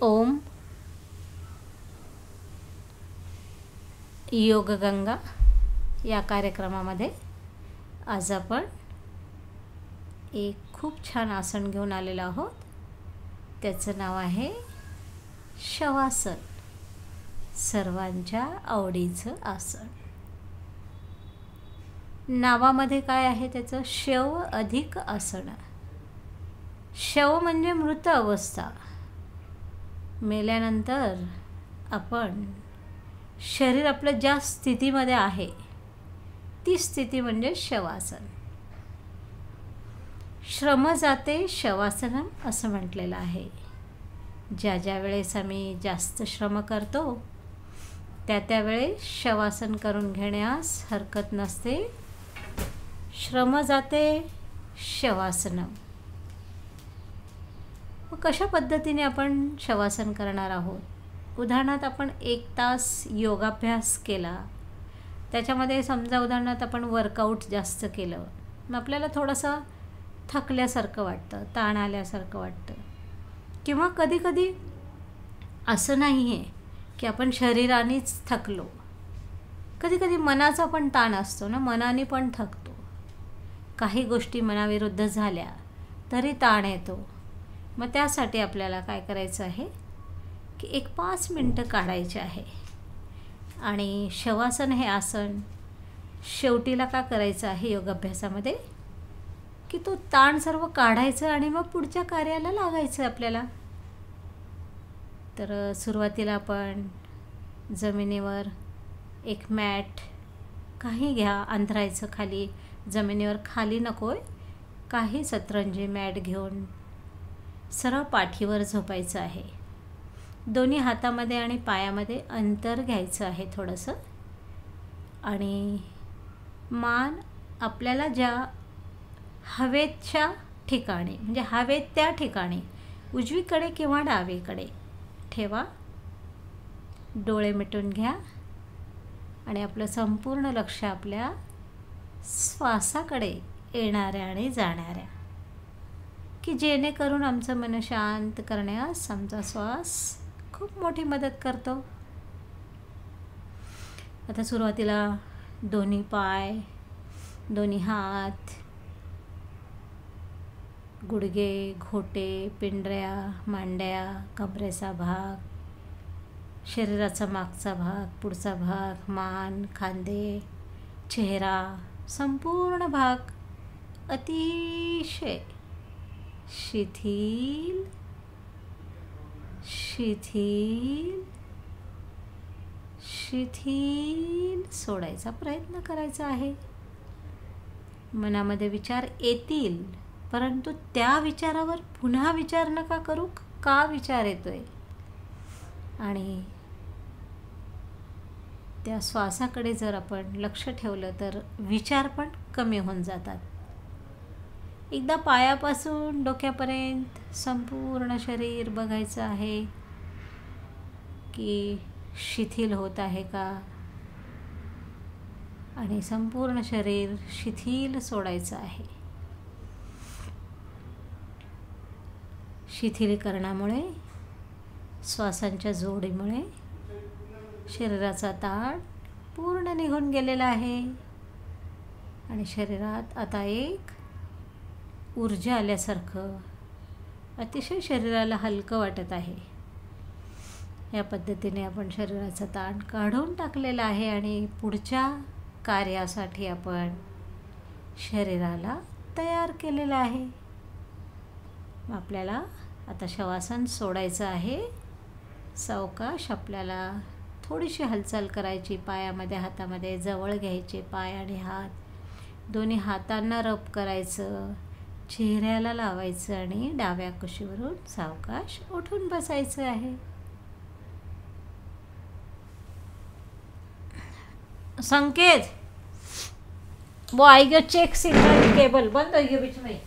ओम योगगंगा या कार्यक्रमामध्ये आज आपण एक खूप छान आसन घेऊन आलेलो आहोत. त्याचं नाव आहे शवासन. सर्वांच्या आवडीचं आसन. नावामध्ये काय आहे त्याचं? शव अधिक आसन. शव म्हणजे मृत अवस्था. मेल्यानंतर आपण शरीर आपलं ज्या स्थितीमध्ये आहे ती स्थिती म्हणजे शवासन. श्रम जाते शवासनम असं म्हटलेलं आहे. ज्या वेळेस आम्ही जास्त श्रम करतो त्यावेळेस शवासन करून घेण्यास हरकत नसते. श्रम जाते शवासनम. कशा पद्धतीने आपण शवासन करणार आहोत? उदाहरणार्थ आपण 1 तास योगाभ्यास केला, त्याच्यामध्ये समजा उदाहरणार्थ आपण वर्कआउट जास्त केलं, मग आपल्याला थोडंसं थकल्यासारखं वाटतं, ताण आल्यासारखं वाटतं. किंवा कधीकधी असं नाही आहे की आपण शरीरानेच थकलो, कधीकधी मनाचा पण ताण असतो ना, मनाने पण थकतो. काही गोष्टी मनाविरुद्ध झाल्या तरी ताण येतो. मग त्यासाठी आपल्याला काय करायचं आहे की 5 मिनटं काढायचे आहे. आणि शवासन हे आसन शेवटीला का करायचं आहे योगाभ्यासामध्ये की तो ताण सर्व काढायचं आणि मग पुढच्या कार्याला लागायचं आपल्याला. तर सुरुवातीला आपण जमिनीवर एक मॅट काही घ्या, अंथरायचं खाली. जमिनीवर खाली नकोय, काही सतरंजी मॅट घेऊन सरळ पाठीवर झोपायचं आहे. दोन्ही हातामध्ये आणि पायामध्ये अंतर घ्यायचं आहे थोडंसं. आणि मान आपल्याला ज्या हवेच्या ठिकाणी म्हणजे हवेत त्या ठिकाणी उजवीकडे किंवा डावीकडे ठेवा. डोळे मिटून घ्या आणि आपलं संपूर्ण लक्ष आपल्या श्वासाकडे येणाऱ्या आणि जाणाऱ्या, की जेणेकरून आमचं मन शांत करण्यास आमचा श्वास खूप मोठी मदत करतो. आता सुरुवातीला दोन्ही पाय, दोन्ही हात, गुडघे, घोटे, पिंढऱ्या, मांड्या, कमरेचा भाग, शरीराचा मागचा भाग, पुढचा भाग, मान, खांदे, चेहरा, संपूर्ण भाग अतिशय शिथिल शिथिल शिथिल सोडायचा प्रयत्न करायचा आहे. मनामध्ये विचार येतील, परंतु त्या विचारावर पुन्हा विचार नका करू. का विचार येतोय? आणि त्या श्वासाकडे जर आपण लक्ष ठेवलं तर विचार पण कमी होऊन जातात. एकदा पायापासून डोक्यापर्यंत संपूर्ण शरीर बघायचं आहे की शिथिल होत आहे का, आणि संपूर्ण शरीर शिथिल सोडायचं आहे. शिथिलीकरणामुळे, श्वासांच्या जोडीमुळे शरीराचा ताण पूर्ण निघून गेलेला आहे आणि शरीरात आता एक ऊर्जा आल्यासारखं अतिशय शरीराला हलकं वाटत आहे. या पद्धतीने आपण शरीराचा ताण काढून टाकलेला आहे आणि पुढच्या कार्यासाठी आपण शरीराला तयार केलेलं आहे. आपल्याला आता शवासन सोडायचं आहे. सावकाश आपल्याला थोडीशी हालचाल करायची. पायामध्ये, हातामध्ये जवळ घ्यायचे पाय आणि हात. दोन्ही हातांना रब करायचं, चेहऱ्याला लावायचं आणि डाव्या कुशीवरून सावकाश उठून बसायचं आहे. संकेत वो आएगा चेक सिग्नल केबल बंद हो गया बीच में.